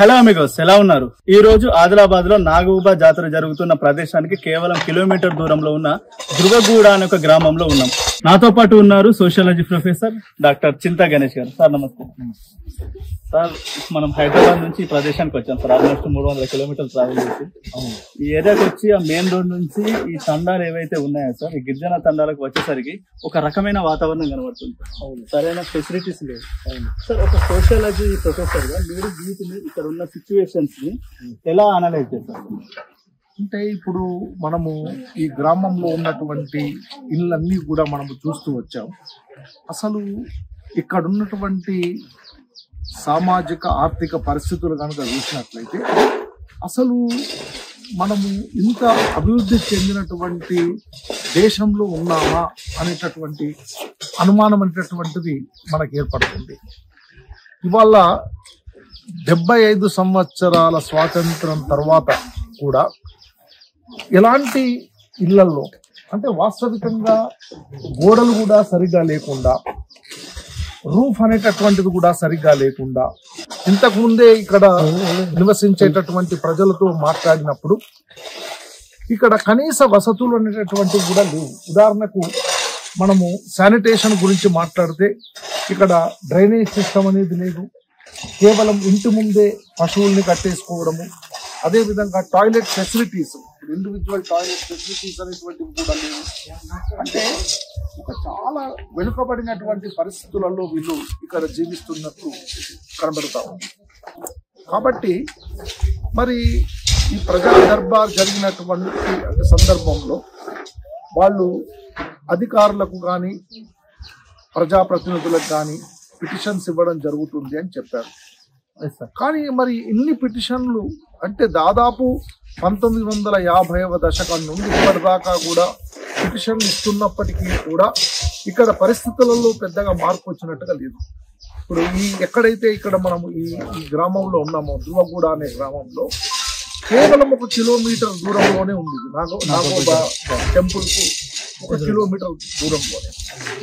Hello Amigos, ఎలా ఉన్నారు? ఈ రోజు ఆదిలాబాద్ లో నాగోబా జాతర జరుగుతున్న ప్రదేశానికి కేవలం కిలోమీటర్ దూరంలో ఉన్న ధృవగూడ అనే ఒక గ్రామంలో ఉన్నాం. నాతో పాటు ఉన్నారు సోషియాలజీ ప్రొఫెసర్ డాక్టర్ చింతా గణేష్ గారు. సార్ నమస్తే. సార్, మనం హైదరాబాద్ నుంచి ఈ ప్రదేశానికి వచ్చాం సార్. ఆల్మోస్ట్ 300 కిలోమీటర్లు ట్రావెల్ చేసి ఈ ఏరియాకి వచ్చి ఆ మెయిన్ రోడ్ నుంచి ఈ తండాలు ఏవైతే ఉన్నాయో సార్, ఈ గిరిజన తండాలకు వచ్చేసరికి ఒక రకమైన వాతావరణం కనబడుతుంది. సరైన ఫెసిలిటీస్ లేవు. సార్, ఒక సోషియాలజీ ప్రొఫెసర్ గా మీరు వీటిని ఇక్కడ ఉన్న సిచ్యువేషన్స్ ని ఎలా అనలైజ్ చేస్తారు? అంటే ఇప్పుడు మనము ఈ గ్రామంలో ఉన్నటువంటి ఇళ్ళన్నీ కూడా మనము చూస్తూ వచ్చాం. అసలు ఇక్కడ ఉన్నటువంటి సామాజిక ఆర్థిక పరిస్థితులు కనుక చూసినట్లయితే అసలు మనము ఇంత అభివృద్ధి చెందినటువంటి దేశంలో ఉన్నామా అనేటటువంటి అనుమానం అనేటటువంటిది మనకు ఏర్పడుతుంది. ఇవాళ 75 సంవత్సరాల స్వాతంత్రం తర్వాత కూడా ఎలాంటి ఇళ్లలో అంటే వాస్తవికంగా గోడలు కూడా సరిగ్గా లేకుండా, రూఫ్ అనేటటువంటిది కూడా సరిగ్గా లేకుండా, ఇంతకు ముందే ఇక్కడ నివసించేటటువంటి ప్రజలతో మాట్లాడినప్పుడు ఇక్కడ కనీస వసతులు అనేటటువంటివి కూడా లేవు. ఉదాహరణకు మనము శానిటేషన్ గురించి మాట్లాడితే ఇక్కడ డ్రైనేజ్ సిస్టమ్ అనేది లేదు. కేవలం ఇంటి ముందే పశువుల్ని కట్టేసుకోవడము, అదే విధంగా toilet facilities, individual toilet facilities అనేటువంటివి కూడా లేవు. అంటే ఒక చాలా వెనుకబడినటువంటి పరిస్థితులలో వీళ్ళు ఇక్కడ జీవిస్తున్నట్టు కనబడతా ఉంది. కాబట్టి మరి ఈ ప్రజా దర్బార్ జరిగినటువంటి సందర్భంలో వాళ్ళు అధికారులకు కానీ ప్రజాప్రతినిధులకు కానీ పిటిషన్స్ ఇవ్వడం జరుగుతుంది అని చెప్పారు. కానీ మరి ఇన్ని పిటిషన్లు అంటే దాదాపు 1950వ దశకం నుండి ఇప్పటిదాకా కూడా పిటిషన్లు ఇస్తున్నప్పటికీ కూడా ఇక్కడ పరిస్థితులలో పెద్దగా మార్పు వచ్చినట్టుగా లేదు. ఇప్పుడు ఎక్కడైతే ఇక్కడ మనము ఈ గ్రామంలో ఉన్నామో, ధృవగూడ అనే గ్రామంలో కేవలం 1 కిలోమీటర్ దూరంలోనే ఉంది నాగోబా టెంపుల్ కు 1 కిలోమీటర్ దూరంలోనే.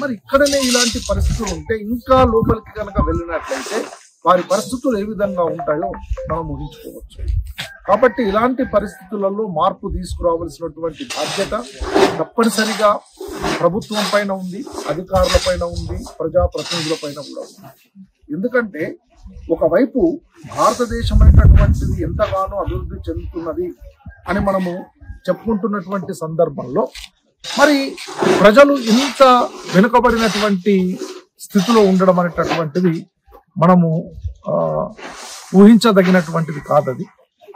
మరి ఇక్కడనే ఇలాంటి పరిస్థితులు ఉంటే ఇంకా లోపలికి కనుక వెళ్ళినట్లయితే వారి పరిస్థితులు ఏ విధంగా ఉంటాయో మనం ఊహించుకోవచ్చు. కాబట్టి ఇలాంటి పరిస్థితులలో మార్పు తీసుకురావాల్సినటువంటి బాధ్యత తప్పనిసరిగా ప్రభుత్వం పైన ఉంది, అధికారుల పైన ఉంది, ప్రజాప్రతినిధుల పైన కూడా ఉంది. ఎందుకంటే ఒకవైపు భారతదేశం అనేటటువంటిది ఎంతగానో అభివృద్ధి చెందుతున్నది అని మనము చెప్పుకుంటున్నటువంటి సందర్భంలో మరి ప్రజలు ఇంత వెనుకబడినటువంటి స్థితిలో ఉండడం అనేటటువంటిది మనము ఊహించదగినటువంటిది కాదది.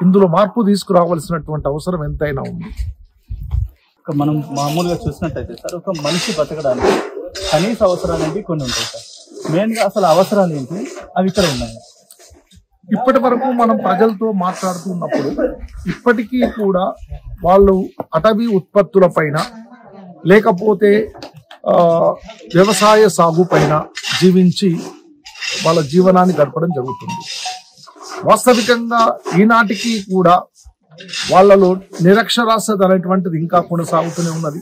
ఇందులో మార్పు తీసుకురావాల్సినటువంటి అవసరం ఎంతైనా ఉంది. మనం మామూలుగా చూసినట్టయితే సార్, ఒక మనిషి బతకడానికి కనీస అవసరాలు ఏంటి కొన్ని ఉంటాయి సార్. మెయిన్ గా అసలు అవసరాలు ఏంటి, అవి ఇక్కడ ఉన్నాయి. ఇప్పటి వరకు మనం ప్రజలతో మాట్లాడుతున్నప్పుడు ఇప్పటికీ కూడా వాళ్ళు అటవీ ఉత్పత్తుల పైన లేకపోతే వ్యవసాయ సాగు పైన జీవించి వాళ్ళ జీవనాన్ని గడపడం జరుగుతుంది. వాస్తవికంగా ఈనాటికి కూడా వాళ్ళలో నిరక్షరాస్యత అనేటువంటిది ఇంకా కొనసాగుతూనే ఉన్నది.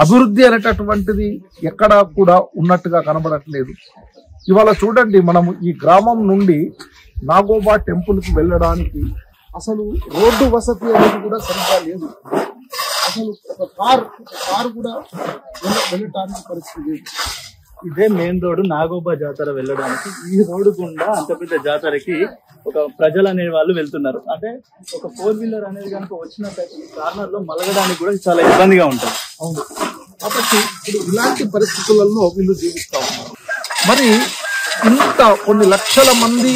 అభివృద్ధి అనేటటువంటిది ఎక్కడా కూడా ఉన్నట్టుగా కనబడట్లేదు. ఇవాళ చూడండి, మనము ఈ గ్రామం నుండి నాగోబా టెంపుల్ కి వెళ్ళడానికి అసలు రోడ్డు వసతి అనేది కూడా సరిగ్గా లేదు. అసలు ఒక కారు కూడా వెళ్ళటానికి పరిస్థితి లేదు. ఇదే మెయిన్ రోడ్డు నాగోబా జాతర వెళ్ళడానికి. ఈ రోడ్డు గుండా అంత పెద్ద జాతరకి ఒక ప్రజలు అనే వాళ్ళు వెళ్తున్నారు. అంటే ఒక 4 వీలర్ అనేది కనుక వచ్చినట్టయితే ఈ కార్నర్ లో మలగడానికి కూడా చాలా ఇబ్బందిగా ఉంటుంది. అవును. కాబట్టి ఇప్పుడు ఇలాంటి పరిస్థితులలో వీళ్ళు జీవిస్తా ఉన్నారు. మరి ఇంత కొన్ని లక్షల మంది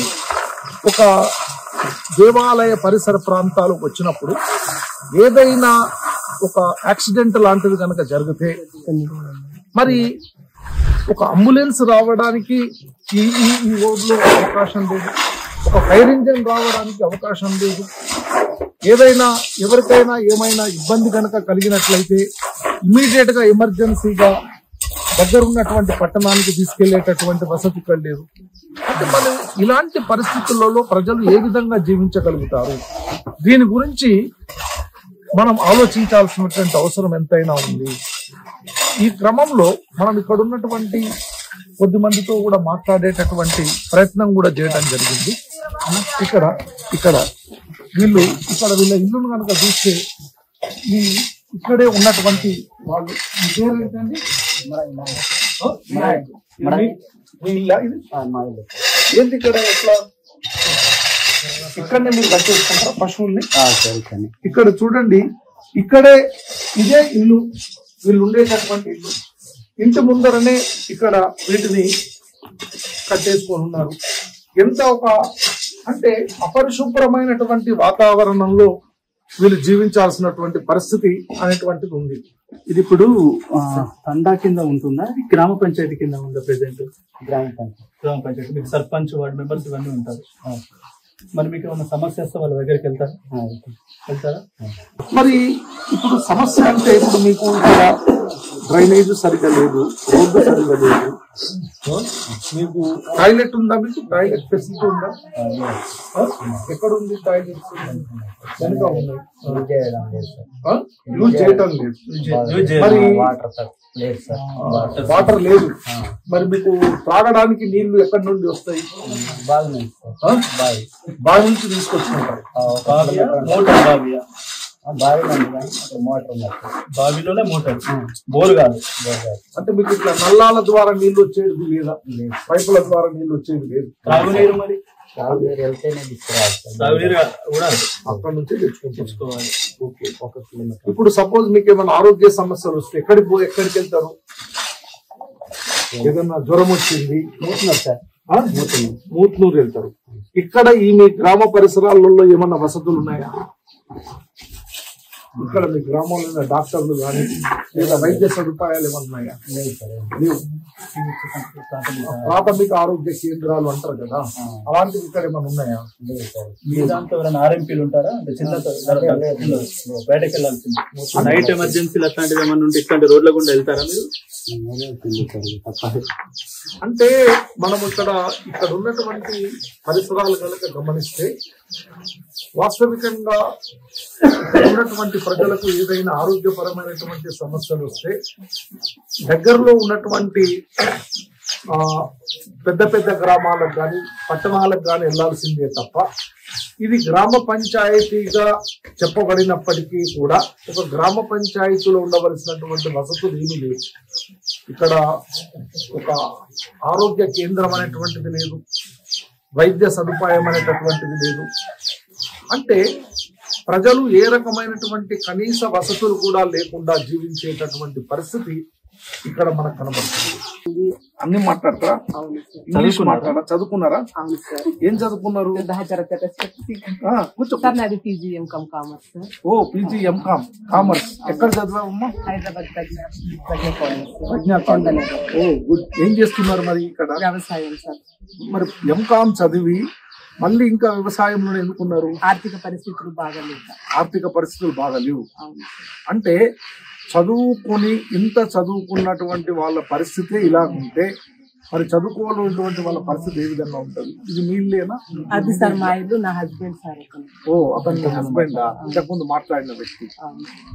ఒక దేవాలయ పరిసర ప్రాంతాలకు వచ్చినప్పుడు ఏదైనా ఒక యాక్సిడెంట్ లాంటిది కనుక జరిగితే మరి ఒక అంబులెన్స్ రావడానికి ఈ రోడ్లో అవకాశం లేదు, ఒక ఫైర్ ఇంజిన్ రావడానికి అవకాశం లేదు. ఏదైనా ఎవరికైనా ఏమైనా ఇబ్బంది కనుక కలిగినట్లయితే ఇమీడియట్ గా ఎమర్జెన్సీగా దగ్గర ఉన్నటువంటి పట్టణానికి తీసుకెళ్లేటటువంటి వసతి ఇక్కడ లేదు. అంటే మనం ఇలాంటి పరిస్థితులలో ప్రజలు ఏ విధంగా జీవించగలుగుతారు, దీని గురించి మనం ఆలోచించాల్సినటువంటి అవసరం ఎంతైనా ఉంది. ఈ క్రమంలో మనం ఇక్కడ ఉన్నటువంటి కొద్ది మందితో కూడా మాట్లాడేటటువంటి ప్రయత్నం కూడా చేయడం జరిగింది. ఇక్కడ వీళ్ళ ఇల్లును కనుక చూస్తే ఈ ఇక్కడే ఉన్నటువంటి వాళ్ళు మీ పేరు ఏంటండి? ఏంటి ఇక్కడ ఎట్లా ఇక్కడనే మీరు కట్టేసుకుంటారా పశువుల్ని? ఇక్కడ చూడండి, ఇక్కడే ఇదే ఇల్లు, వీళ్ళు ఉండేటటువంటి ఇల్లు. ఇంటి ముందరనే ఇక్కడ వీటిని కట్టేసుకొని ఉన్నారు. ఎంత అంటే అపరిశుభ్రమైనటువంటి వాతావరణంలో వీళ్ళు జీవించాల్సినటువంటి పరిస్థితి అనేటువంటిది ఉంది. ఇది ఇప్పుడు తండా కింద ఉంటుందా, గ్రామ పంచాయతీ కింద ఉందా? ప్రెసెంట్ గ్రామ పంచాయతీ. మీకు సర్పంచ్, వార్డు మెంబర్స్ ఇవన్నీ ఉంటారు. మరి మీకు ఏమైనా సమస్య వస్తే వాళ్ళ దగ్గరికి వెళ్తారా? మరి ఇప్పుడు సమస్య అంటే ఇప్పుడు మీకు ఇక్కడ డ్రైనేజ్ సరిగ్గా లేదు, రోడ్డు సరిగ్గా లేదు, మీకు టాయిలెట్ ఉందా? మీకు టాయిలెట్ ఫెసిలిటీ ఉందా? ఎక్కడ ఉంది టాయిలెట్స్? వెనుక ఉన్నాయి, యూజ్ చేయటం లేదు. మరి వాటర్ లేదు. మరి మీకు త్రాగడానికి నీళ్లు ఎక్కడి నుండి వస్తాయి? బావి నుంచి తీసుకొచ్చుకుంటారు. బావిలోనే మోటార్, బోర్ కాదు. అంటే మీకు ఇట్లా నల్లాల ద్వారా నీళ్లు వచ్చేది లేదా? పైపుల ద్వారా నీళ్లు వచ్చేది లేదు. తాగునీరు మరి అక్కడ నుంచి తెచ్చుకోవాలి. ఓకే. ఇప్పుడు సపోజ్ మీకు ఏమైనా ఆరోగ్య సమస్యలు వస్తే ఎక్కడికి వెళ్తారు? ఏదన్నా జ్వరం వచ్చింది, మూత్నూరు వెళ్తారు. ఇక్కడ ఈ మీ గ్రామ పరిసరాలలో ఏమన్నా వసతులు ఉన్నాయా? ఇక్కడ మీ గ్రామంలో డాక్టర్లు కానీ లేదా వైద్య సదుపాయాలు ఏమన్నా ఉన్నాయా? లేవు. ప్రాథమిక ఆరోగ్య కేంద్రాలు అంటారు కదా, అలాంటివి ఇక్కడ ఏమైనా ఉన్నాయా? మీ దాంట్లో ఎవరైనా ఆర్ఎంపీలు ఉంటారా? అంటే చిన్న బయటకు వెళ్ళాల్సింది నైట్ ఎమర్జెన్సీలు అట్లాంటివి ఏమన్నా ఉంటే ఇట్లాంటి రోడ్ల గుండా వెళ్తారా మీరు? అంటే మనం ఇక్కడ ఉన్నటువంటి పరిసరాలు కనుక గమనిస్తే వాస్తవికంగా ఉన్నటువంటి ప్రజలకు ఏదైనా ఆరోగ్యపరమైనటువంటి సమస్యలు వస్తే దగ్గరలో ఉన్నటువంటి పెద్ద పెద్ద గ్రామాలకు కానీ పట్టణాలకు కానీ వెళ్లాల్సిందే తప్ప ఇది గ్రామ పంచాయతీగా చెప్పబడినప్పటికీ కూడా ఒక గ్రామ పంచాయతీలో ఉండవలసినటువంటి వసతులు ఏమీ లేవు. ఇక్కడ ఒక ఆరోగ్య కేంద్రం అనేటువంటిది లేదు, వైద్య సదుపాయం అనేటటువంటిది లేదు. అంటే ప్రజలు ఏ రకమైనటువంటి కనీస వసతులు కూడా లేకుండా జీవించేటటువంటి పరిస్థితి ఇక్కడ మనకు కనబడుతుంది. అన్ని మాట్లాడతారా? ఇంగ్లీష్ మాట్లాడారా? చదువుకున్నారా? ఏం చదువుకున్నారు? కూర్చో. PG MCom commerce. ఓ, పీజీ ఎంకామ్ కామర్స్. ఎక్కడ చదివామమ్మా? హైదరాబాద్ ప్రజ్ఞా కాలేజ్. ఓ గుడ్. ఏం చేస్తున్నారు మరి ఇక్కడ? వ్యవసాయం సార్. మరి ఎంకామ్ చదివి మళ్ళీ ఇంకా వ్యవసాయంలో ఎందుకున్నారు? ఆర్థిక పరిస్థితులు బాగాలేవు. అంటే చదువుకున్నటువంటి వాళ్ళ పరిస్థితి ఇలా ఉంటే మరి చదువుకోవాలన్నటువంటి వాళ్ళ పరిస్థితి ఏ విధంగా ఉంటుంది? ఇది మీలేనా? అది సార్ మా ఇల్లు, నా హస్బెండ్ సార్. ఓ, అతని హస్బెండ్ ఇంతకుముందు మాట్లాడిన వ్యక్తి.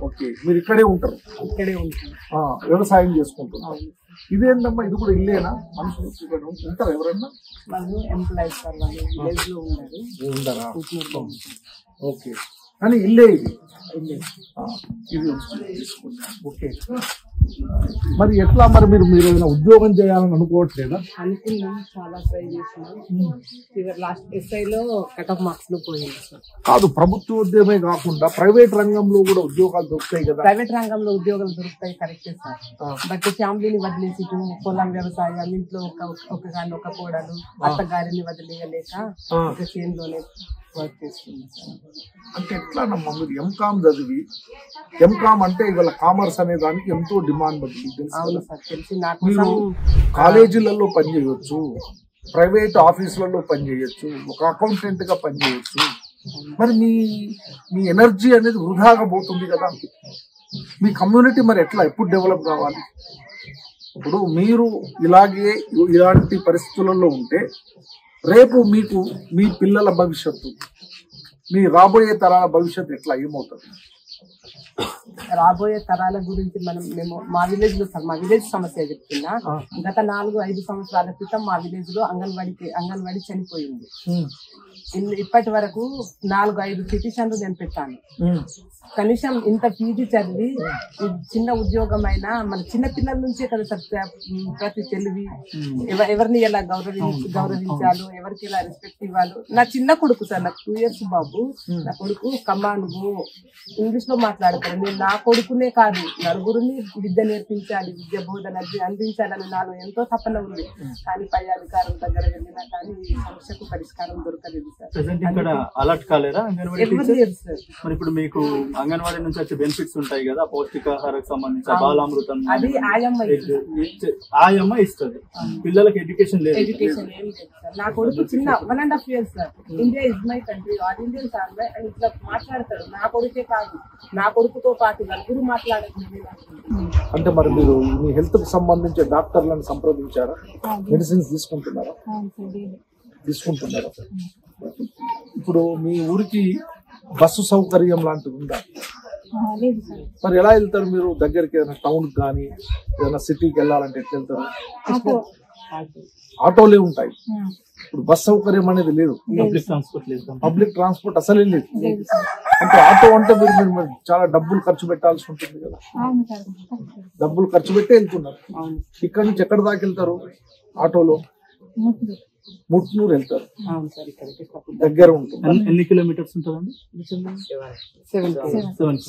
ఓకే. మీరు ఇక్కడే ఉంటారు? ఇక్కడే ఉంటారు. వ్యవసాయం చేసుకుంటున్నారు. ఇదేంటమ్మా, ఇది కూడా ఇల్లేనా? మనుషులు ఉంటారు ఎవరన్నా? వాళ్ళు ఎంప్లాయీస్ సార్, వాళ్ళు విలేజ్ లో ఉండరా? ఓకే. కానీ ఇల్లే ఇది. ఇది ఓకే. మరి ఎట్లా మరి మీరు ఏదైనా ఉద్యోగం చేయాలని అనుకోవట్లేదా? అనుకున్నాం, చాలా ట్రై చేసినాం. లాస్ట్ ఎస్ఐలో కట్ ఆఫ్ మార్క్స్ లో పోయింది సార్. కాదు, ప్రభుత్వ ఉద్యోగమే కాకుండా ప్రైవేట్ రంగంలో కూడా ఉద్యోగాలు దొరుకుతాయి కదా? ప్రైవేట్ రంగంలో ఉద్యోగాలు దొరుకుతాయి, కరెక్టే సార్. బట్ ఫ్యామిలీని వదిలేసి పొలం వ్యవసాయం, ఇంట్లో ఒక కోడలు అత్తగారిని వదిలేయలేక ఒక చేనులోనే వర్క్ చేస్తుంది సార్. అంటే ఎట్లానమ్మా మీరు ఎంకామ్ చదివి, ఎంకామ్ అంటే ఇవాళ కామర్స్ అనే దానికి ఎంతో డిమాండ్ ఉంది. మీరు కాలేజీలలో పనిచేయవచ్చు, ప్రైవేట్ ఆఫీసులలో పనిచేయచ్చు, ఒక అకౌంటెంట్ గా పనిచేయచ్చు. మరి మీ ఎనర్జీ అనేది వృధాగా పోతుంది కదా. మీ కమ్యూనిటీ మరి ఎప్పుడు డెవలప్ కావాలి? ఇప్పుడు మీరు ఇలాంటి పరిస్థితులలో ఉంటే రేపు మీకు మీ పిల్లల భవిష్యత్తు, మీ రాబోయే తరాల భవిష్యత్తు ఏమవుతుంది? రాబోయే తరాల గురించి మేము మా విలేజ్ లో సార్, మా విలేజ్ సమస్య చెప్తున్నా. గత 4-5 సంవత్సరాల క్రితం మా విలేజ్ లో అంగన్వాడీ చనిపోయింది. ఇప్పటి వరకు 4-5 పిటిషన్లు నేను పెట్టాను. కనీసం ఇంత పీజీ చదివి చిన్న ఉద్యోగం అయినా మన చిన్న పిల్లల నుంచే కదా సార్ ప్రతి తెలివి ఎవరిని ఎలా గౌరవించాలో, ఎవరికి ఎలా రెస్పెక్ట్ ఇవ్వాలో. నా చిన్న కొడుకు సార్, నాకు 2 years బాబు. నా కొడుకు కమానుగు ఇంగ్లీష్ లో మాట్లాడతారు. నేను నా కొడుకునే కాదు నలుగురిని విద్య నేర్పించాలి, విద్య బోధన అందించాలని నాలో ఎంతో తపన ఉంది. కానీ పై అధికారుల దగ్గర వెళ్ళినా కానీ ఈ సమస్యకు పరిష్కారం దొరకలేదు సార్. అలర్ట్ కాలేరా ఎవరు లేదు సార్. మరి ఇప్పుడు మీకు అంగన్వాడీ నుంచి వచ్చే బెనిఫిట్స్ ఉంటాయి కదా, పౌష్టికాహారకు సంబంధించి బాలామృతం, అది ఆయమ్మ ఇస్తుంది. పిల్లలకి ఎడ్యుకేషన్ లేదు. ఎడ్యుకేషన్ ఏం లేదు సార్. నా కొడుకు చిన్న 1.5 years sir. India is my country, all Indians are my అని ఇట్లా మాట్లాడతాడు. నా కొడుకే కాదు, నా కొడుకుతో పాటు నలుగురు మాట్లాడలేదు. అంటే మరి మీరు మీ హెల్త్ కు సంబంధించి డాక్టర్లను సంప్రదించారా? మెడిసిన్స్ తీసుకుంటున్నారా? ఇప్పుడు మీ ఊరికి బస్సు సౌకర్యం లాంటిది ఉందా? మరి ఎలా వెళ్తారు మీరు? దగ్గరికి ఏదైనా టౌన్ కానీ ఏదైనా సిటీకి వెళ్ళాలంటే ఎట్లా వెళ్తారు? ఆటోలే ఉంటాయి. ఇప్పుడు బస్ సౌకర్యం అనేది లేదు, పబ్లిక్ ట్రాన్స్పోర్ట్ అసలే లేదు. అంటే ఆటో అంటే మీరు చాలా డబ్బులు ఖర్చు పెట్టాల్సి ఉంటుంది కదా, డబ్బులు ఖర్చు పెట్టే వెళ్తున్నారు. ఇక్కడ నుంచి ఎక్కడ దాకా వెళ్తారు ఆటోలో? ముట్నూరు వెళ్తారు, దగ్గర ఉంటుంది. ఎన్ని కిలోమీటర్స్ ఉంటుందండి?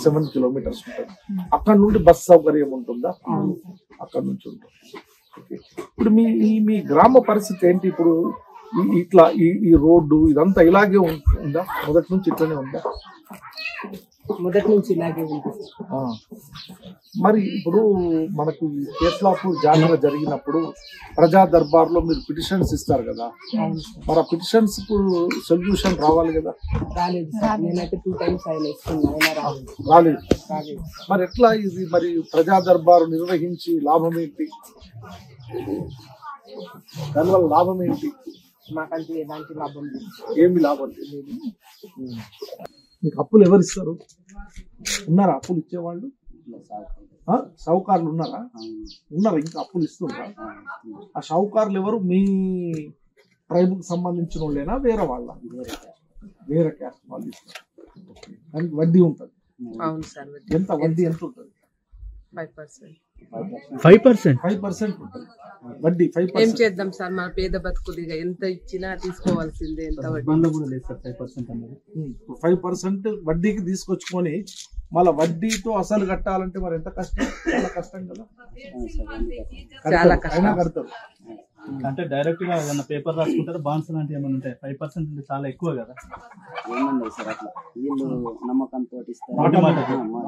7 kilometers ఉంటుంది. అక్కడ నుండి బస్ సౌకర్యం ఉంటుందా? అక్కడ నుంచి ఉంటుంది. ఇప్పుడు మీ గ్రామ పరిస్థితి ఏంటి? ఇప్పుడు ఇట్లా ఈ రోడ్డు ఇదంతా ఇలాగే ఉందా? మొదటి నుంచి ఇట్లానే ఉందా? మొదటి నుంచి ఇలాగే ఉంటుంది. మరి ఇప్పుడు మనకు కేస్లాపూర్ జాతర జరిగినప్పుడు ప్రజా దర్బార్ లో మీరు పిటిషన్స్ ఇస్తారు కదా, మరి ఆ పిటిషన్స్ కు సొల్యూషన్ రావాలి కదా? రాలేదు సార్. నేనైతే 2 times ఆయన ఇస్తున్నా, రాలేదు. మరి ఎట్లా ఇది? మరి ప్రజా దర్బారు నిర్వహించి లాభం ఏంటి? దానివల్ల లాభం ఏంటి? మాకంటే ఎలాంటి లాభం లేదు. ఏమి లాభం లేదు. మీకు అప్పులు ఎవరు ఇస్తారు? ఉన్నారా అప్పులు ఇచ్చేవాళ్ళు? షావుకారులు ఉన్నారా? ఇంకా అప్పులు ఇస్తున్నారా? ఆ షావుకారులు ఎవరు? మీ ట్రైబ్ కు సంబంధించిన వాళ్ళేనా, వేరే వాళ్ళ? వేరే క్యాస్ట్ వాళ్ళు ఇస్తారు. దానికి వడ్డీ ఉంటుంది. అవును సార్. ఎంత వడ్డీ ఎంత ఉంటుంది? 5%. 5% ఉంటుంది వడ్డీ. 5%. ఏం చేద్దాం సార్, మన పేద బతుకుదిగా ఎంత ఇచ్చినా తీసుకోవాల్సిందే. ఎంత వడ్డీ? 5% వడ్డీకి తీసుకొచ్చుకొని మళ్ళీ వడ్డీతో అసలు కట్టాలంటే మరి ఎంత కష్టం? చాలా కష్టం కదా. చాలా కష్టం. కడతారు అంటే డైరెక్ట్ గా ఏదైనా పేపర్ రాసుకుంటారు, బాండ్స్ లాంటివి ఏమైనా ఉంటాయి. 5% అంటే చాలా ఎక్కువ కదా. ఏముండదు సార్, అట్లా వీళ్ళు నమ్మకంతో ఇస్తారు,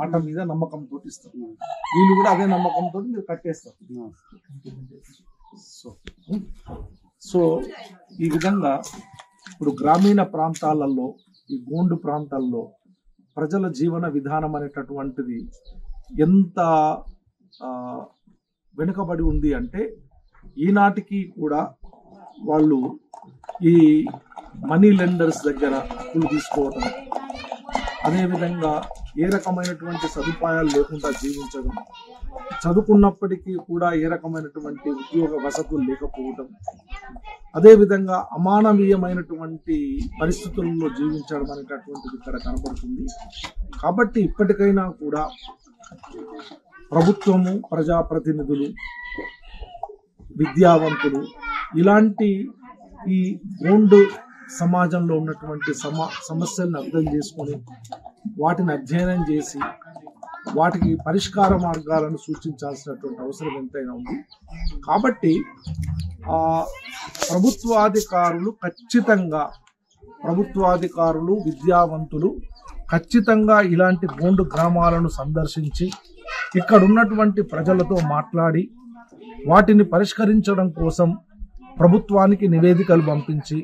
మాట మీద నమ్మకంతో ఇస్తారు. వీళ్ళు కూడా అదే నమ్మకంతో మీరు కట్టేస్తారు. సో ఈ విధంగా ఇప్పుడు గ్రామీణ ప్రాంతాలలో, ఈ గోండు ప్రాంతాల్లో ప్రజల జీవన విధానం అనేటటువంటిది ఎంత వెనుకబడి ఉంది అంటే, ఈనాటికి కూడా వాళ్ళు ఈ మనీ లెండర్స్ దగ్గర అప్పులు తీసుకోవడం, అదేవిధంగా ఏ రకమైనటువంటి సదుపాయాలు లేకుండా జీవించడం, చదువుకున్నప్పటికీ కూడా ఏ రకమైనటువంటి ఉద్యోగ వసతులు లేకపోవడం, అదేవిధంగా అమానవీయమైనటువంటి పరిస్థితుల్లో జీవించడం అనేటటువంటిది ఇక్కడ కనబడుతుంది. కాబట్టి ఇప్పటికైనా కూడా ప్రభుత్వము, ప్రజాప్రతినిధులు, విద్యావంతులు ఇలాంటి ఈ గోండు సమాజంలో ఉన్నటువంటి సమస్యలను అర్థం చేసుకొని వాటిని అధ్యయనం చేసి వాటికి పరిష్కార మార్గాలను సూచించాల్సినటువంటి అవసరం ఎంతైనా ఉంది. కాబట్టి ప్రభుత్వాధికారులు విద్యావంతులు ఖచ్చితంగా ఇలాంటి గోండు గ్రామాలను సందర్శించి ఇక్కడ ఉన్నటువంటి ప్రజలతో మాట్లాడి వాటిని పరిష్కరించడం కోసం ప్రభుత్వానికి నివేదికలు పంపించి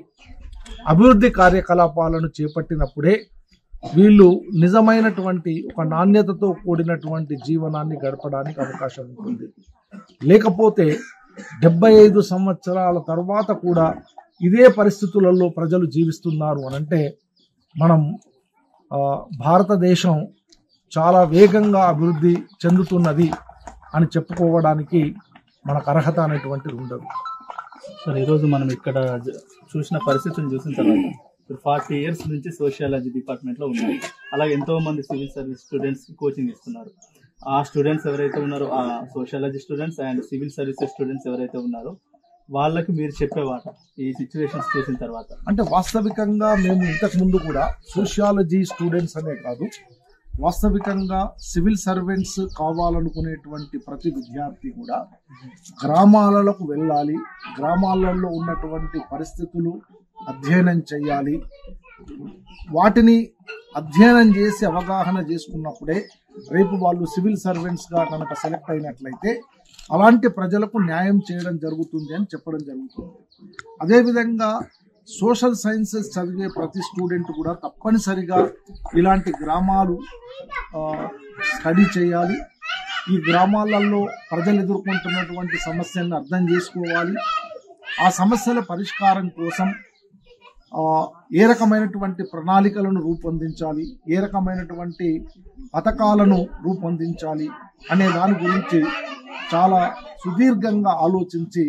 అభివృద్ధి కార్యకలాపాలను చేపట్టినప్పుడే వీళ్ళు నిజమైనటువంటి ఒక నాణ్యతతో కూడినటువంటి జీవనాన్ని గడపడానికి అవకాశం ఉంటుంది. లేకపోతే 75 సంవత్సరాల తర్వాత కూడా ఇదే పరిస్థితులలో ప్రజలు జీవిస్తున్నారు అనంటే మనం భారతదేశం చాలా వేగంగా అభివృద్ధి చెందుతున్నది అని చెప్పుకోవడానికి మనకు అర్హత అనేటువంటిది ఉండదు. సార్ ఈరోజు మనం ఇక్కడ చూసిన పరిస్థితులను చూసిన తర్వాత ఇప్పుడు 40 years నుంచి సోషియాలజీ డిపార్ట్మెంట్లో ఉన్నారు. అలాగే ఎంతో మంది సివిల్ సర్వీస్ స్టూడెంట్స్ కోచింగ్ ఇస్తున్నారు. ఆ స్టూడెంట్స్ ఎవరైతే ఉన్నారో, ఆ sociology students and civil services students ఎవరైతే ఉన్నారో వాళ్ళకి మీరు చెప్పేవాట ఈ సిచ్యువేషన్స్ చూసిన తర్వాత? అంటే వాస్తవికంగా మేము ఇంతకు ముందు కూడా సోషియాలజీ స్టూడెంట్స్ అనే కాదు, వాస్తవికంగా సివిల్ సర్వెంట్స్ కావాలనుకునేటువంటి ప్రతి విద్యార్థి కూడా గ్రామాలకు వెళ్ళాలి, గ్రామాలలో ఉన్నటువంటి పరిస్థితులు అధ్యయనం చేయాలి, వాటిని అధ్యయనం చేసి అవగాహన చేసుకున్నప్పుడే రేపు వాళ్ళు సివిల్ సర్వెంట్స్గా కనుక సెలెక్ట్ అయినట్లయితే అలాంటి ప్రజలకు న్యాయం చేయడం జరుగుతుంది అని చెప్పడం జరుగుతుంది. అదేవిధంగా సోషల్ సైన్సెస్ చదివే ప్రతి స్టూడెంట్ కూడా తప్పనిసరిగా ఇలాంటి గ్రామాలు స్టడీ చేయాలి. ఈ గ్రామాలలో ప్రజలు ఎదుర్కొంటున్నటువంటి సమస్యలను అర్థం చేసుకోవాలి. ఆ సమస్యల పరిష్కారం కోసం ఏ రకమైనటువంటి ప్రణాళికలను రూపొందించాలి, ఏ రకమైనటువంటి పథకాలను రూపొందించాలి అనే దాని గురించి చాలా సుదీర్ఘంగా ఆలోచించి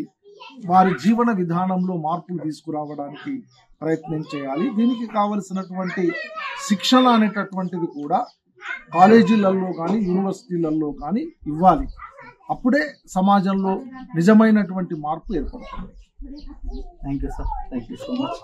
వారి జీవన విధానంలో మార్పులు తీసుకురావడానికి ప్రయత్నం చేయాలి. దీనికి కావలసినటువంటి శిక్షణ అనేటటువంటిది కూడా కాలేజీలలో కానీ యూనివర్సిటీలలో కానీ ఇవ్వాలి. అప్పుడే సమాజంలో నిజమైనటువంటి మార్పు ఏర్పడుతుంది. Thank you sir, thank you so much.